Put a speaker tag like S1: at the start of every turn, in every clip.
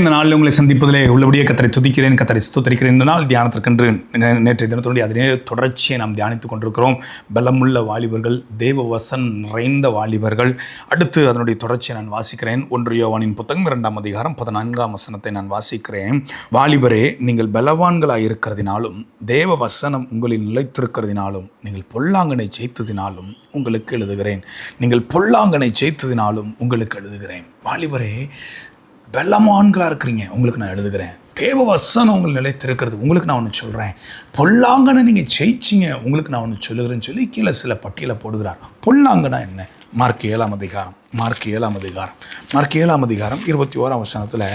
S1: இந்த நாளில் உங்களை சந்திப்பதிலே உள்ளபடியே கத்தரை துதிக்கிறேன், கத்தரை ஸ்தோத்திரிக்கிறேன். இந்த நாள் தியானத்திற்கென்று நேற்றைய தினத்தோடு அதே தொடர்ச்சியை நாம் தியானித்துக் கொண்டிருக்கிறோம். பலமுள்ள வாலிபர்கள், தேவ வசனம் நிறைந்த வாலிபர்கள். அடுத்து அதனுடைய தொடர்ச்சியை நான் வாசிக்கிறேன். 1 யோவானின் புத்தகம் 2ஆம் அதிகாரம் 14ஆம் வசனத்தை நான் வாசிக்கிறேன். வாலிபரே, நீங்கள் பலவான்களாக இருக்கிறதினாலும் தேவ வசனம் உங்களில் நிலைத்திருக்கிறதினாலும் நீங்கள் பொல்லாங்கனை ஜெயித்ததினாலும் உங்களுக்கு எழுதுகிறேன். நீங்கள் பொல்லாங்கனை ஜெயித்ததினாலும் உங்களுக்கு எழுதுகிறேன். வாலிபரே, பலமான்களாக இருக்கிறீங்க, உங்களுக்கு நான் எழுதுகிறேன். தேவ வசனம் உங்களுக்கு நிலைத்திருக்கிறது, உங்களுக்கு நான் ஒன்று சொல்கிறேன். பொல்லாங்கனை நீங்கள் ஜெயிச்சிங்க, உங்களுக்கு நான் ஒன்று சொல்லுகிறேன்னு சொல்லி கீழே சில பட்டியலை போடுகிறார். பொல்லாங்கனா என்ன? மார்க் 7ஆம் அதிகாரம் 21ஆம் வசனத்தில்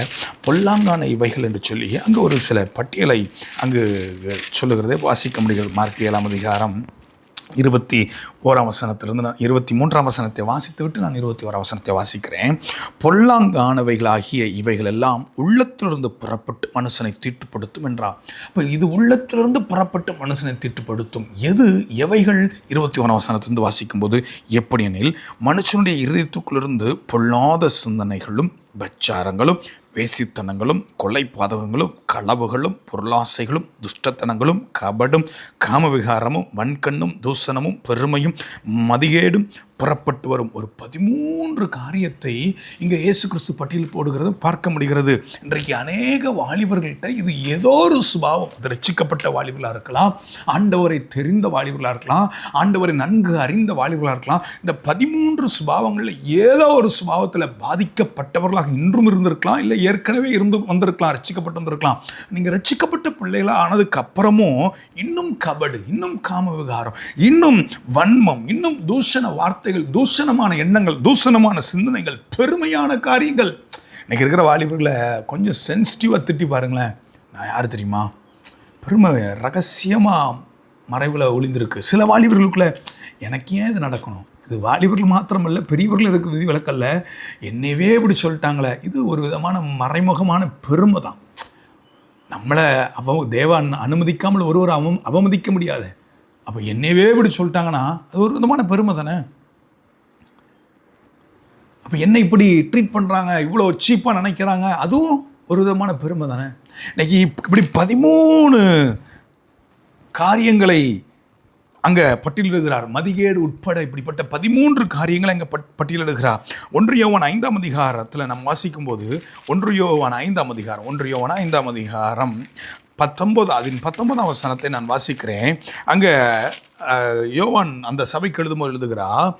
S1: பொல்லாங்கான இவைகள் என்று சொல்லி அங்கே ஒரு சில பட்டியலை அங்கு சொல்லுகிறதை வாசிக்க முடிகிறது. மார்க் 7ஆம் அதிகாரம் 21ஆம் வசனத்திலிருந்து நான் 23ஆம் வசனத்தை வாசித்து விட்டு நான் 21ஆம் வசனத்தை வாசிக்கிறேன். பொல்லாங்கானவைகளாகிய இவைகள் எல்லாம் உள்ளத்திலிருந்து புறப்பட்டு மனுஷனை தீட்டுப்படுத்தும் என்றார். இப்போ இது உள்ளத்திலிருந்து புறப்பட்டு மனுஷனை தீட்டுப்படுத்தும். எவைகள் 21ஆம் வசனத்திலிருந்து வாசிக்கும்போது எப்படி எனில், மனுஷனுடைய இருதயத்துக்குள்ளிருந்து பொல்லாத சிந்தனைகளும் பச்சாரங்களும் வேசித்தனங்களும் கொலை பாதகங்களும் களவுகளும் பொருளாசைகளும் துஷ்டத்தனங்களும் கபடும் காமவிகாரமும் வன்கண்ணும் தூசணமும் பெருமையும் மதிகேடும் புறப்பட்டு வரும். ஒரு 13 காரியத்தை இங்கே இயேசு கிறிஸ்து பட்டியல் போடுகிறது பார்க்க முடிகிறது. இன்றைக்கு அநேக வாலிபர்கள்ட்ட இது ஏதோ ஒரு சுபாவம். அது ரட்சிக்கப்பட்ட வாலிபர்களாக இருக்கலாம், ஆண்டவரை தெரிந்த வாலிபர்களாக இருக்கலாம், ஆண்டவரை நன்கு அறிந்த வாலிபர்களாக இருக்கலாம். இந்த 13 சுபாவங்களில் ஏதோ ஒரு சுபாவத்தில் பாதிக்கப்பட்டவர்களாக இன்றும் இருந்திருக்கலாம், இல்லை ஏற்கனவே இருந்து வந்திருக்கலாம், ரட்சிக்கப்பட்டு வந்திருக்கலாம். நீங்கள் ரட்சிக்கப்பட்ட பிள்ளைகளாக ஆனதுக்கு அப்புறமும் இன்னும் கபடு, இன்னும் காம விகாரம், இன்னும் வன்மம், இன்னும் தூஷண வார்த்தைகள், தூஷணமான எண்ணங்கள், தூஷணமான சிந்தனைகள், பெருமையான காரியங்கள். இன்னைக்கு இருக்கிற வாலிபர்களை கொஞ்சம் சென்சிட்டிவாக திட்டி பாருங்களேன். நான் யார் தெரியுமா? பெருமை ரகசியமாக மறைவில் ஒளிந்திருக்கு சில வாலிபர்களுக்குள்ள. எனக்கு ஏன் இது நடக்கணும்? இது வாலிபர்கள் மாத்திரமல்ல, பெரியவர்கள் இதுக்கு விதி விலக்கல்ல. என்னையவே இப்படி சொல்லிட்டாங்களே, இது ஒரு விதமான மறைமுகமான பெருமை தான். நம்மளை தேவன் அனுமதிக்காமல் ஒருவர் அவமதிக்க முடியாது. அப்போ என்னையவே இப்படி சொல்லிட்டாங்கன்னா அது ஒரு விதமான பெருமை தானே. அப்போ என்ன இப்படி ட்ரீட் பண்ணுறாங்க, இவ்வளோ சீப்பாக நினைக்கிறாங்க, அதுவும் ஒரு விதமான பெருமை தானே. இன்னைக்கு இப்படி 13 காரியங்களை அங்கே பட்டியலிடுகிறார். மதிகேடு உட்பட இப்படிப்பட்ட 13 காரியங்களை அங்கே பட்டியலிடுகிறார். 1 யோவான் 5ஆம் அதிகாரத்தில் நம்ம வாசிக்கும்போது 1 யோவான் 5ஆம் அதிகாரம் 19ஆம் வசனத்தை நான் வாசிக்கிறேன். அங்கே யோவான் அந்த சபைக்கு எழுதுகிறார்,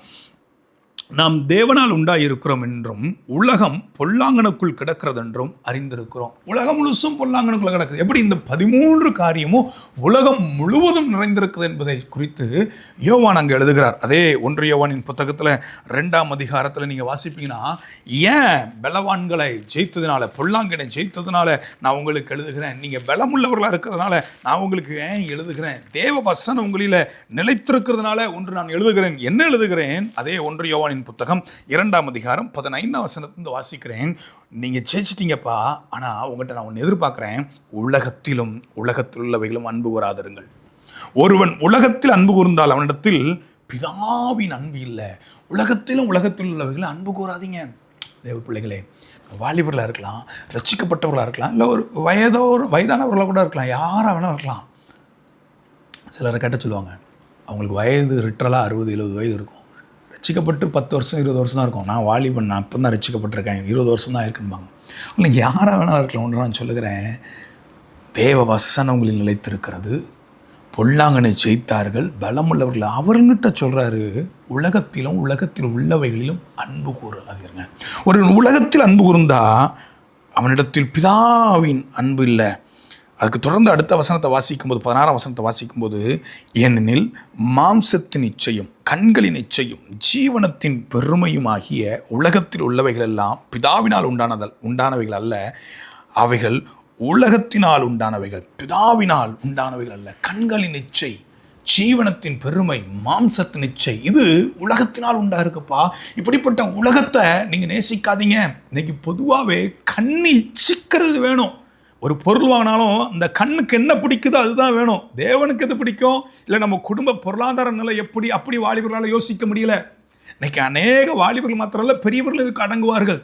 S1: நாம் தேவனால் உண்டாயிருக்கிறோம் என்றும் உலகம் பொல்லாங்கனுக்குள் கிடக்கிறது என்றும் அறிந்திருக்கிறோம். உலகம் முழுசும் பொல்லாங்கனுக்குள்ள கிடக்குது. எப்படி இந்த 13 காரியமும் உலகம் முழுவதும் நிறைந்திருக்குது என்பதை குறித்து யோவான் அங்கே எழுதுகிறார். அதே 1 யோவானின் புத்தகத்தில் 2ஆம் அதிகாரத்தில் நீங்கள் வாசிப்பீங்கன்னா, ஏன் பலவான்களை ஜெயித்ததுனால, பொல்லாங்கனை ஜெயித்ததுனால நான் உங்களுக்கு எழுதுகிறேன், நீங்கள் பலமுள்ளவர்களாக இருக்கிறதுனால நான் உங்களுக்கு ஏன் எழுதுகிறேன், தேவ வசனம் உங்களில் நிலைத்திருக்கிறதுனால ஒன்று நான் எழுதுகிறேன். என்ன எழுதுகிறேன்? அதே 1 யோவானின் புத்தகம் 2ஆம் அதிகாரம் 15ஆம் வசனத்திலிருந்து வாசிக்கிறேன். நீங்க ஜெயிச்சிட்டீங்கப்பா, ஆனா உங்கள்கிட்ட நான் ஒன்று எதிர்பார்க்கிறேன். உலகத்தில் உள்ளவைகளும் அன்பு கூறாதிருங்கள். ஒருவன் உலகத்தில் அன்பு கூர்ந்தால் அவனிடத்தில் பிதாவின் அன்பு இல்லை. உலகத்தில் உள்ளவைகளும் அன்பு கூறாதீங்க. தேவ பிள்ளைகளே, வாலிபர்களாக இருக்கலாம், ரட்சிக்கப்பட்டவர்களாக இருக்கலாம், இல்லை ஒரு வயதானவர்களாக கூட இருக்கலாம், யாராக வேணா இருக்கலாம். சிலரை கேட்ட சொல்லுவாங்க, அவங்களுக்கு வயது லிட்டரலாக 60-70 வயது இருக்கும். ரட்சிக்கப்பட்டு 10 வருஷம் 20 வருஷம் தான் இருக்கும். நான் வாலிபன், நான் இப்போ தான் ரட்சிக்கப்பட்டிருக்கேன், 20 வருஷம் தான் இருக்குன்பாங்க. உங்களுக்கு யாராக வேணா இருக்கலாம். ஒன்று நான் சொல்லுகிறேன், தேவ வசனம் உங்களில் நிலைத்திருக்கிறது, பொல்லாங்கனை ஜெயித்தார்கள், பலமுள்ளவர்கள். அவர்கிட்ட சொல்கிறாரு, உலகத்தில் உள்ளவைகளிலும் அன்பு கூறாதீங்க. ஒரு உலகத்தில் அன்பு கூர்ந்தா அவனிடத்தில் பிதாவின் அன்பு இல்லை. அதுக்கு தொடர்ந்து அடுத்த வசனத்தை வாசிக்கும்போது 16ஆம் வசனத்தை வாசிக்கும்போது, ஏனெனில் மாம்சத்தின் இச்சையும் கண்களின் இச்சையும் ஜீவனத்தின் பெருமையுமாகிய உலகத்தில் உள்ளவைகள் எல்லாம் பிதாவினால் உண்டானவைகள் அல்ல, அவைகள் உலகத்தினால் உண்டானவைகள், பிதாவினால் உண்டானவைகள் அல்ல. கண்களின் இச்சை, ஜீவனத்தின் பெருமை, மாம்சத்தின் இச்சை, இது உலகத்தினால் உண்டாயிருக்குப்பா. இப்படிப்பட்ட உலகத்தை நீங்கள் நேசிக்காதீங்க. இன்னைக்கு பொதுவாகவே கண்ணி இச்சிக்கிறது வேணும். ஒரு பொருள் வாங்கினாலும் அந்த கண்ணுக்கு என்ன பிடிக்குதோ அதுதான் வேணும். தேவனுக்கு எது பிடிக்கும், இல்லை நம்ம குடும்ப பொருளாதார நிலை அப்படி வாலிபர்களால் யோசிக்க முடியல. இன்னைக்கு அநேக வாலிபர்கள் மாத்திரம் இல்லை, பெரியவர்கள் இதுக்கு அடங்குவார்கள்.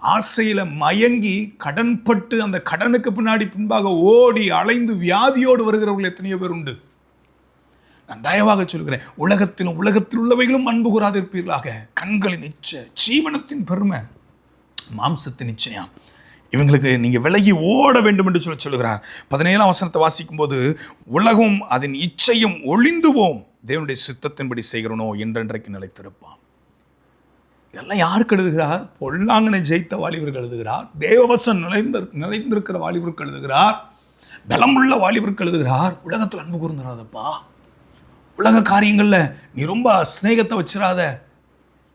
S1: ஆசையில மயங்கி கடன்பட்டு அந்த கடனுக்கு பின்பாக ஓடி அலைந்து வியாதியோடு வருகிறவர்கள் எத்தனையோ பேர் உண்டு. நான் தயவாக சொல்கிறேன், உலகத்தில் உள்ளவைகளும் அன்பு கூறாதிருப்பீர்களாக. கண்களின் இச்சை, ஜீவனத்தின் பெருமை, மாம்சத்தின் நிச்சயம், இவங்களுக்கு நீங்க விலகி ஓட வேண்டும் என்று சொல்லுகிறார். 17ஆம் வசனத்தை வாசிக்கும் போது, உலகம் அதன் இச்சையும் ஒளிந்துவோம், தேவனுடைய சித்தத்தின்படி செய்கிறனோ என்றென்றைக்கு நிலைத்திருப்பான். இதெல்லாம் யாருக்கு எழுதுகிறார்? பொல்லாங்கனை ஜெயித்த வாலிபருக்கு எழுதுகிறார். தேவவசம் நிலைந்திருக்கிற வாலிபருக்கு எழுதுகிறார். பலமுள்ள வாலிபருக்கு எழுதுகிறார். உலகத்தில் அன்பு கூர்ந்துடாதப்பா, உலக காரியங்கள்ல நீ ரொம்ப சிநேகத்தை வச்சிடாத.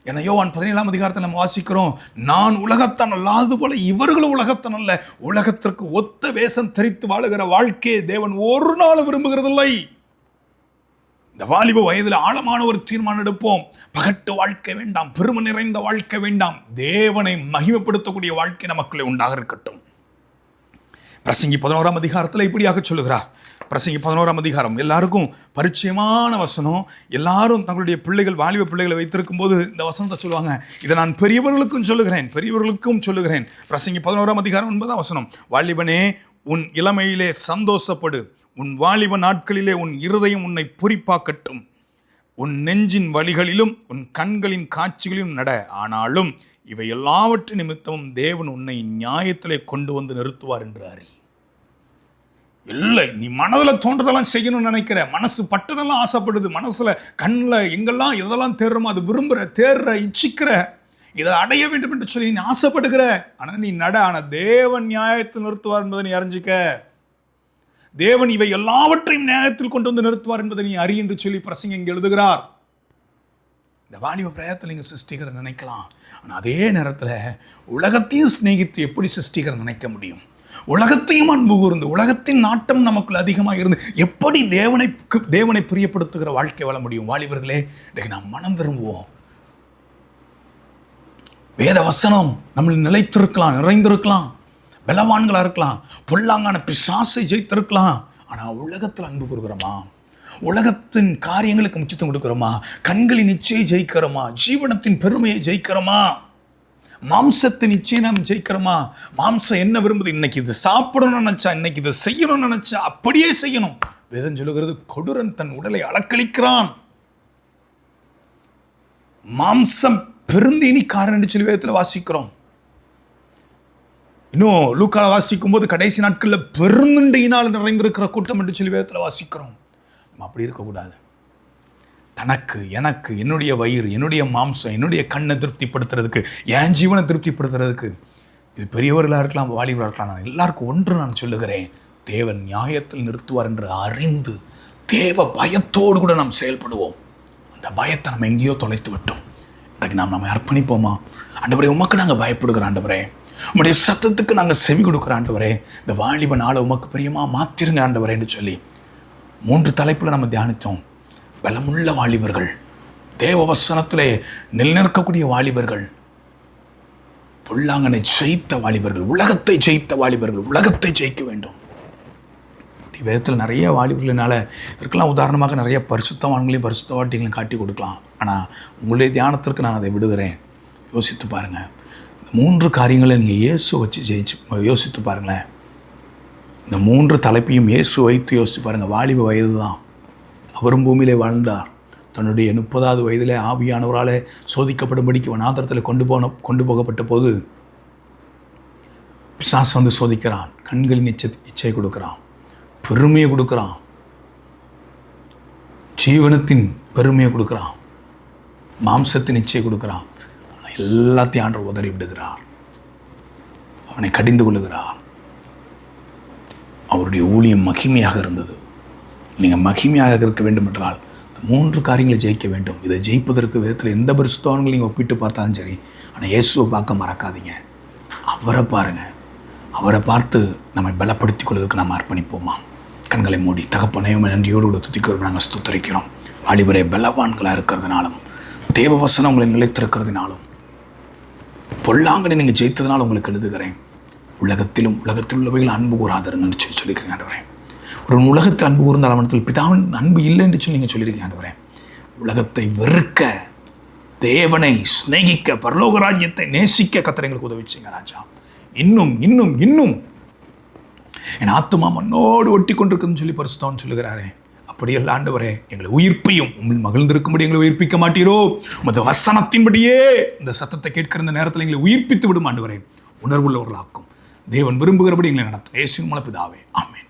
S1: ஏன்னா யோவான் 17ஆம் அதிகாரத்தை நம்ம வாசிக்கிறோம், நான் உலகத்தான் அல்லாது போல இவர்களும் உலகத்தான் அல்ல. உலகத்திற்கு ஒத்த வேஷம் தரித்து வாழுகிற வாழ்க்கையை தேவன் ஒரு நாள் விரும்புகிறதில்லை. இந்த வாலிப வயதில் ஆழமான ஒரு தீர்மானம் எடுப்போம். பகட்டு வாழ்க்கை வேண்டாம், பெருமை நிறைந்த வாழ்க்கை வேண்டாம், தேவனை மகிமைப்படுத்தக்கூடிய வாழ்க்கை நமக்குள்ளே உண்டாக இருக்கட்டும். பிரசங்கி 11ஆம் அதிகாரத்தில் இப்படியாக சொல்லுகிறார். பிரசங்கி 11ஆம் அதிகாரம் எல்லாருக்கும் பரிச்சயமான வசனம். எல்லாரும் தங்களுடைய பிள்ளைகள், வாலிப பிள்ளைகளை வைத்திருக்கும் போது இந்த வசனத்தை சொல்லுவாங்க. இதை நான் பெரியவர்களுக்கும் சொல்லுகிறேன். பிரசங்கி 11ஆம் அதிகாரம் 9ஆம் வசனம், வாலிபனே உன் இளமையிலே சந்தோஷப்படு, உன் வாலிப நாட்களிலே உன் இருதயம் உன்னை பொறிப்பாக்கட்டும், உன் நெஞ்சின் வழிகளிலும் உன் கண்களின் காட்சிகளிலும் நட. ஆனாலும் இவை எல்லாவற்றின் நிமித்தமும் தேவன் உன்னை நியாயத்திலே கொண்டு வந்து நிறுத்துவார் என்று அறி. இல்லை, நீ மனதில் தோன்றதெல்லாம் செய்யணும்னு நினைக்கிற, மனசு பட்டதெல்லாம் ஆசைப்படுது, மனசுல கண்ணில் எங்கெல்லாம் எதெல்லாம் தேடுறோமோ அது விரும்புகிற, தேடுற, இச்சிக்கிற, இதை அடைய வேண்டும் என்று சொல்லி நீ ஆசைப்படுகிற. ஆனால் நீ நட, ஆனால் தேவன் நியாயத்தில் நிறுத்துவார் என்பதை நீ அறிஞ்சிக்க. தேவன் இவை எல்லாவற்றையும் நியாயத்தில் கொண்டு வந்து நிறுத்துவார் என்பதை நீ அறி என்று சொல்லி பிரசங்கி இங்கே எழுதுகிறார். இந்த வாலிப பிரயத்தில் நீங்கள் சிருஷ்டிகரை நினைக்கலாம், ஆனால் அதே நேரத்தில் உலகத்தையும் சிநேகித்து எப்படி சிருஷ்டிகரை நினைக்க முடியும்? உலகத்தையும் அன்பு கூர்ந்து, உலகத்தின் நாட்டம் நமக்குள்ள அதிகமாக இருந்து எப்படி தேவனை பிரியப்படுத்துகிற வாழ்க்கை வாழ முடியும்? வாலிபர்களே, இன்றைக்கு நாம் மனம் திரும்புவோம். வேத வசனம் நம்மளை நிலைத்திருக்கலாம், நிறைந்திருக்கலாம், பலவான்களா இருக்கலாம், பொல்லாங்கான பிசாசை ஜெயித்திருக்கலாம். ஆனால் உலகத்தில் அன்பு கூறுகிறோமா? உலகத்தின் காரியங்களுக்கு முக்கியத்துவம் கொடுக்கிறோமா? கண்களின் இச்சையை ஜெயிக்கிறோமா? ஜீவனத்தின் பெருமையை ஜெயிக்கிறோமா? மாம்சத்தின் இச்சையை நாம் ஜெயிக்கிறோமா? மாம்சம் என்ன விரும்புது? இன்னைக்கு இது சாப்பிடணும்னு நினைச்சா, இன்னைக்கு இதை செய்யணும்னு நினைச்சா அப்படியே செய்யணும். வேதம் சொல்லுகிறது, கொடூரன் தன் உடலை அளக்களிக்கிறான். மாம்சம் பெருந்தீனிக்காரன் என்று சொல்லி வேதத்தில் வாசிக்கிறோம். இன்னும் லூக்கால வாசிக்கும் போது கடைசி நாட்களில் பெருந்துண்டையினால் நிறைந்திருக்கிற கூட்டம் என்று சொல்லி வேதத்தில் வாசிக்கிறோம். நம்ம அப்படி இருக்கக்கூடாது. தனக்கு, எனக்கு, என்னுடைய வயிறு, என்னுடைய மாம்சம், என்னுடைய கண்ணை திருப்திப்படுத்துறதுக்கு, என் ஜீவனை திருப்திப்படுத்துறதுக்கு, இது பெரியவர்களாக இருக்கலாம், வாலிபராக இருக்கலாம், நான் எல்லாருக்கும் ஒன்று நான் சொல்லுகிறேன், தேவன் நியாயத்தில் நிறுத்துவார் என்று அறிந்து தேவ பயத்தோடு கூட நாம் செயல்படுவோம். அந்த பயத்தை நம்ம எங்கேயோ தொலைத்து விட்டோம். இன்றைக்கு நாம் நம்ம அர்ப்பணிப்போமா? ஆண்டவரே, உமக்கு நாங்கள் பயப்படுகிறோம். ஆண்டவரே, உம்முடைய சத்தத்துக்கு நாங்கள் செவி கொடுக்குறோம். ஆண்டவரே, இந்த வாலிப நாளை உமக்கு பிரியமாக மாற்றிருங்க ஆண்டவரே என்று சொல்லி 3 தலைப்பில் நம்ம தியானித்தோம். பலமுள்ள வாலிபர்கள், தேவ வசனத்திலே நிலைநிற்கக்கூடிய வாலிபர்கள், பொல்லாங்கனை ஜெயித்த வாலிபர்கள், உலகத்தை ஜெயித்த வாலிபர்கள், உலகத்தை ஜெயிக்க வேண்டும். வேதத்தில் நிறைய வாலிபர்களினால இருக்கலாம். உதாரணமாக நிறைய பரிசுத்தவான்களையும் பரிசுத்தவாட்டிகளையும் காட்டி கொடுக்கலாம். ஆனால் உங்களுடைய தியானத்திற்கு நான் அதை விடுகிறேன். யோசித்து பாருங்கள். இந்த 3 காரியங்களை நீங்கள் இயேசு வச்சு யோசித்து பாருங்களேன். இந்த 3 தலைப்பையும் இயேசு வைத்து யோசித்து பாருங்கள். வாலிப வயது தான், அவரும் பூமியிலே வாழ்ந்தார். தன்னுடைய 30வது வயதிலே ஆவியானவராலே சோதிக்கப்படும்படிக்கு வனாந்தரத்தில் கொண்டு போகப்பட்ட போது பிசாசு வந்து சோதிக்கிறான். கண்களின் இச்சை கொடுக்குறான், பெருமையை கொடுக்குறான், ஜீவனத்தின் பெருமையை கொடுக்குறான், மாம்சத்தின் இச்சையை கொடுக்குறான். ஆனால் எல்லாத்தையும் ஆண்டவர் உதறி விடுகிறார், அவனை கடிந்து கொள்ளுகிறார். அவருடைய ஊழியம் மகிமையாக இருந்தது. நீங்கள் மகிமையாக இருக்க வேண்டும் என்றால் 3 காரியங்களை ஜெயிக்க வேண்டும். இதை ஜெயிப்பதற்கு விதத்தில் எந்த பரிசுத்தவான்களை நீங்கள் ஒப்பிட்டு பார்த்தாலும் சரி, ஆனால் இயேசுவை பார்க்க மறக்காதீங்க. அவரை பாருங்கள். அவரை பார்த்து நம்மை பலப்படுத்திக் கொள்வதற்கு நாம் அர்ப்பணிப்போமா? கண்களை மூடி தகப்பனையும் நன்றியோடு கூட துதிக்கிறோம். நாங்கள் ஸ்தோத்திரிக்கிறோம். வாலிபரே, பலவான்களாக இருக்கிறதுனாலும், தேவ வசனம் உங்களை நிலைத்திருக்கிறதுனாலும், பொல்லாங்கனை நீங்கள் ஜெயித்ததுனால உங்களுக்கு எழுதுகிறேன். உலகத்தில் உள்ளவைகள் அன்பு கூறாதருங்கன்னு சொல்லியிருக்கிறேன் ஆண்டவரே. ஒரு உலகத்தில் அன்பு கூர்ந்தால் அவனத்தில் பிதாவின் அன்பு இல்லை என்று சொல்லி நீங்கள் சொல்லியிருக்கீங்க ஆண்டவரே. உலகத்தை வெறுக்க தேவனை சிநேகிக்க, பரலோக ராஜ்யத்தை நேசிக்க கர்த்தர் எங்களுக்கு உதவி செய்யுங்க ராஜா. இன்னும் இன்னும் இன்னும் என் ஆத்துமா மண்ணோடு ஒட்டி கொண்டிருக்குன்னு சொல்லி பரிசுத்தவான் சொல்லுகிறாரே, அப்படியல்ல ஆண்டவரே, எங்களை உயிர்ப்பையும் உங்கள் மகிழ்ந்திருக்கும்படி எங்களை உயிர்ப்பிக்க மாட்டீரோ? உமது வசனத்தின்படியே இந்த சத்தத்தை கேட்கிற இந்த நேரத்தில் எங்களை உயிர்ப்பித்து விடும் ஆண்டவரே. உணர்வுள்ளவர்களாக்கும். தேவன் விரும்புகிறபடி எங்களை நடத்தும். இயேசுவின் மூலம் பிதாவே, ஆமென்.